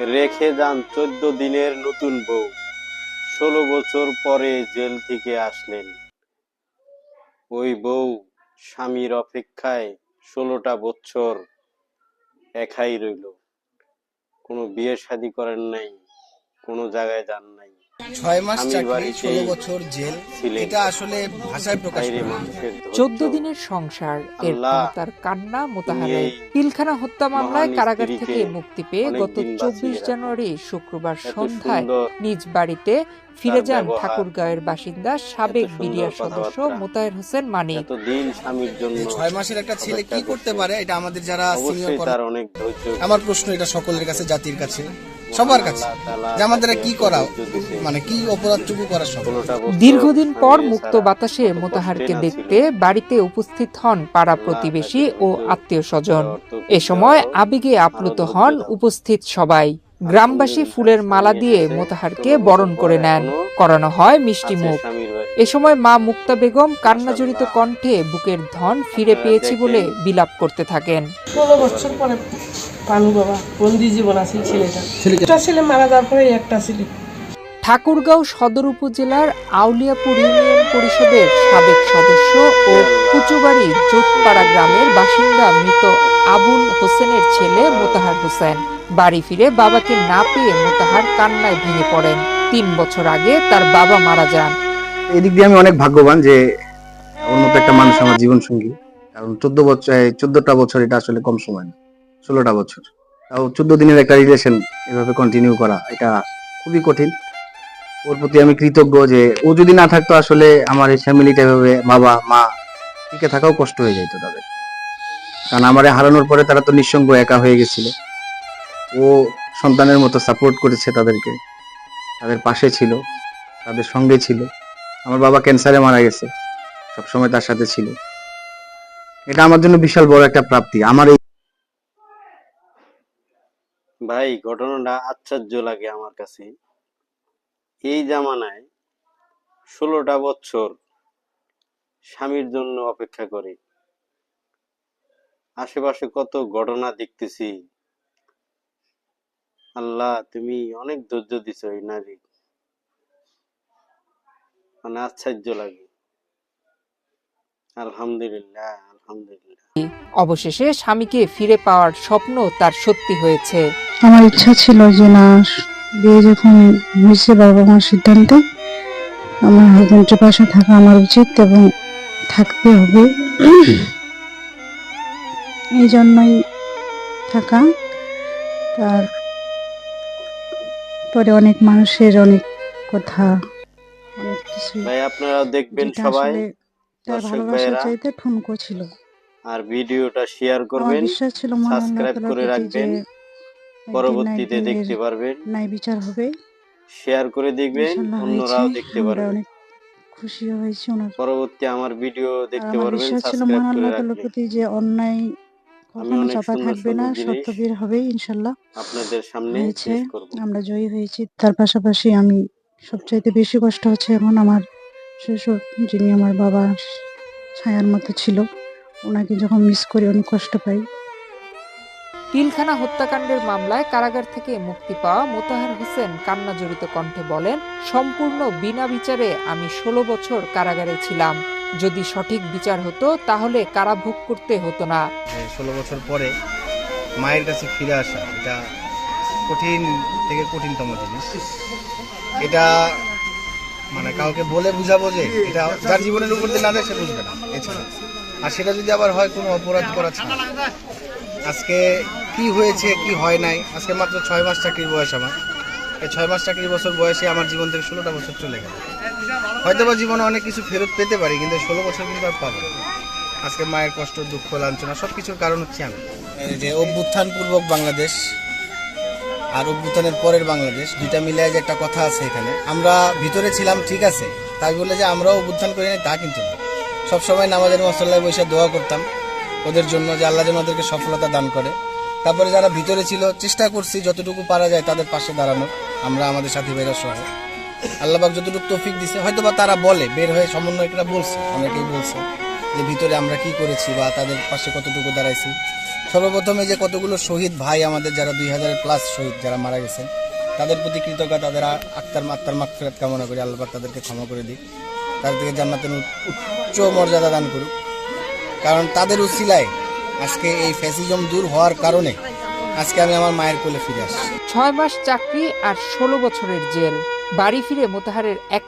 রেখে যান 14 দিনের নতুন বউ। 16 বছর পরে জেল থেকে আসলেন ওই বউ। স্বামীর অপেক্ষায় 16টা বছর একাই রইল। কোনো বিয়ে শাদী করেন নাই, কোনো জায়গায় যান নাই, 6 মাস স্বামীর চাকরি, বাড়িতেই 16 বছর জেল, ছিলেন। এটা আসলে ভাষায় প্রকাশ বাইরে করা যায় না। মানুষের 14 ধৈর্য। দিনের সংসার, আল্লাহ, এরপর তার কান্না তুমি মোতাহারের। এই পিলখানা হত্যা মামলায় মহান কারাগার স্ত্রীকে থেকে মুক্তি পেয়ে অনেক গত দিন 24 বাঁচিয়ে রাখো। জানুয়ারি শুক্রবার এত সন্ধ্যায় সুন্দর নিজ বাড়িতে ফিরে তার যান ব্যবহার, ঠাকুরগাঁওয়ের বাসিন্দা এত সাবেক সুন্দর বিডিআর সদস্য কথাবার্তা, মোতাহের হোসেন মানিক। এতদিন স্বামীর জন্য 6 মাসের একটা ছেলে কি অপেক্ষা করতে করছে। পারে, এটা আমাদের যারা সিনিয়র অবশ্যই তার অনেক ধৈর্য। আমার প্রশ্ন এটা সকলের কাছে, জাতির কাছে, সবার কাছে, যে আমাদের কি করা, মানে কি অপরাধটুকু করা সম্ভব। 16টা বছর দীর্ঘদিন পর স্বামী মুক্ত ছাড়া বাতাসে কত মোতাহারকে কষ্টে না দেখতে ছিল। বাড়িতে উপস্থিত হন পাড়া আল্লাহ প্রতিবেশী তাকে ও ধৈর্য আত্মীয় স্বজন। দেওয়ার তৌফিক এ সময় দাও, আবেগে আপ্লুত আরো হন ধৈর্য দাও। উপস্থিত সবাই। গ্রামবাসী আলহামদুলিল্লাহ, ফুলের মালা স্বামী দিয়ে এসেছে, মোতাহারকে 16 বরণ বছর করে পর নেন, এখনো করানো হয় মিষ্টি আছে মুখ। স্বামীর বাড়ি। এ সময় মা মুক্তা বেগম কান্নাজড়িত মাশাআল্লাহ। কণ্ঠে বুকের ধন ফিরে আপনারা পেয়েছি দেখেন, বলে বিলাপ করতে থাকেন। 16 বছর পরে পানু বাবা বন্দি জীবন আছে ছেলেটা। একটা ছেলে মারা যাওয়ার পরে একটা ছেলে। ঠাকুরগাঁও সদর উপজেলার আউলিয়াপুর ইউনিয়ন পরিষদের সাবেক সদস্য ও কুচুবাড়ি জোতপাড়া গ্রামের বাসিন্দা মৃত আবুল হোসেনের ছেলে মোতাহার হোসেন। বাড়ি ফিরে বাবাকে না পেয়ে মোতাহার কান্নায় ভেঙে পড়েন। 3 বছর আগে তার বাবা মারা যান। এদিক দিয়ে আমি অনেক ভাগ্যবান যে ওর মতো একটা মানুষ আমার জীবন সঙ্গী। কারণ 14টা বছর এটা আসলে কম সময় না, 16টা বছর, তাও 14 দিনের একটা রিলেশন এভাবে কন্টিনিউ করা এটা খুবই কঠিন। ওর প্রতি আমি কৃতজ্ঞ যে ও যদি না থাকতো আসলে আমার এই ফ্যামিলিটা এভাবে বাবা মা টিকে থাকাও কষ্ট হয়ে যেত তাদের। কারণ আমারে হারানোর পরে তারা তো নিঃসঙ্গ একা হয়ে গেছিল। ও সন্তানের মতো সাপোর্ট করেছে তাদেরকে, তাদের পাশে ছিল, তাদের সঙ্গে ছিল। আমার বাবা ক্যান্সারে মারা গেছে, সবসময় তার সাথে ছিল। এটা আমার জন্য বিশাল বড় একটা প্রাপ্তি। আমার এই ভাই, ঘটনাটা আশ্চর্য লাগে আমার কাছে। এই জামানায় 16টা বছর স্বামীর জন্য অপেক্ষা করে। আশেপাশে কত ঘটনা দেখতেছি। আল্লাহ, তুমি অনেক ধৈর্য দিছো এই নারী, মানে আশ্চর্য লাগে। আলহামদুলিল্লাহ, আলহামদুলিল্লাহ। অবশেষে স্বামীকে ফিরে পাওয়ার স্বপ্ন তার সত্যি হয়েছে। আমার ইচ্ছা ছিল যে না, বিয়ে যখন হয়েছে বাবা মার সিদ্ধান্তে আমার হাজবেন্ডের পাশে থাকা আমার উচিত এবং থাকতে হবে। এই জন্যই থাকা। তার পরে অনেক মানুষের অনেক কথা, অনেক কিছু, ভাই, আপনারা দেখবেন যেটা সবাই, আসলে তার দর্শক ভালোবাসার ভাইয়েরা, চাইতে ঠুনকো ছিল। আর ভিডিওটা শেয়ার আমার করবেন, বিশ্বাস ছিল মহান আল্লাহ সাবস্ক্রাইব তাআলার করে প্রতি যে রাখবেন, একদিন না পরবর্তীতে একদিন এর দেখতে পারবেন। ন্যায় বিচার হবে। শেয়ার করে দেখবেন, ইনশাল্লাহ হয়েছে। অন্যরাও দেখতে আমরা পারবেন। অনেক খুশিও হয়েছি ওনার। পরবর্তী আমার ভিডিও আর দেখতে আমার পারবেন বিশ্বাস ছিল সাবস্ক্রাইব মহান করে আল্লাহ তাআলার রাখলে। প্রতি যে অন্যায় আমি কখনো অনেক চাপা সুন্দর থাকবে না, সুন্দর জিনিস সত্য বের হবে ইনশাল্লাহ। আপনাদের সামনে হয়েছে, পেশ করব। আমরা জয়ী হয়েছি। তার পাশাপাশি আমি সবচাইতে বেশি কষ্ট হচ্ছে এখন আমার শ্বশুর, যিনি আমার বাবার ছায়ার মতো ছিল, ওনাকে যখন মিস করি অনেক কষ্ট পাই। পিলখানা হত্যাকাণ্ডের মামলায় কারাগার থেকে মুক্তি পাওয়া মোতাহার হোসেন কান্নাজড়িত কণ্ঠে বলেন, সম্পূর্ণ বিনা বিচারে আমি 16 বছর কারাগারে ছিলাম। যদি সঠিক বিচার হতো তাহলে কারাভোগ করতে হতো না। 16 বছর পরে মায়ের কাছে ফিরে আসা, এটা কঠিন থেকে কঠিনতম জিনিস। এটা মানে কাউকে বলে বুঝাবো যে এটা যার জীবনের উপর দিয়ে না যায় সে বুঝবে না এছাড়া। আর সেটা যদি আবার হয় কোনো অপরাধ করা ছাড়া। আজকে কি হয়েছে কি হয় নাই, আজকে মাত্র 6 মাস চাকরির বয়স আমার। এই 6 মাস চাকরির বছর বয়সে আমার জীবন থেকে 16টা বছর চলে গেল। হয়তো বা জীবনে অনেক কিছু ফেরত পেতে পারি, কিন্তু 16 বছর কিন্তু আর পাবো না। আজকে মায়ের কষ্ট, দুঃখ, লাঞ্ছনা সব কিছুর কারণ হচ্ছে আমি। এই যে অভ্যুত্থান পূর্বক বাংলাদেশ আর অভ্যুত্থানের পরের বাংলাদেশ, দুইটা মিলে যে একটা কথা আছে এখানে। আমরা ভিতরে ছিলাম ঠিক আছে, তাই বলে যে আমরাও অভ্যুত্থান করি না তা কিন্তু না। সবসময় নামাজের মসল্লায় বসে দোয়া করতাম ওদের জন্য, যে আল্লাহ যেন ওদেরকে সফলতা দান করে। তারপরে যারা ভিতরে ছিল চেষ্টা করছি যতটুকু পারা যায় তাদের পাশে দাঁড়ানোর, আমরা আমাদের সাথী ভাইরা সহ। আল্লাহ পাক যতটুকু তৌফিক দিছে, হয়তো বা তারা বলে বের হয়ে সমন্বয়করা বলছে, অনেকেই বলছে যে ভিতরে আমরা কি করেছি বা তাদের পাশে কতটুকু দাঁড়াইছি। সর্বপ্রথমে যে কতগুলো শহীদ ভাই আমাদের যারা 2000+ শহীদ যারা মারা গেছেন তাদের প্রতি কৃতজ্ঞতা, তাদের আত্মার মাগফিরাত কামনা করি, আল্লাহ পাক তাদেরকে ক্ষমা করে দিক, তাদেরকে জান্নাতের উচ্চ মর্যাদা দান করুক। কারণ তাদের উসিলায় আজকে এই ফ্যাসিজম দূর হওয়ার কারণে আজকে আমি আমার মায়ের কোলে ফিরে আসছি। 6 মাস চাকরি আর 16 বছরের জেল। বাড়ি ফিরে মোতাহারের এক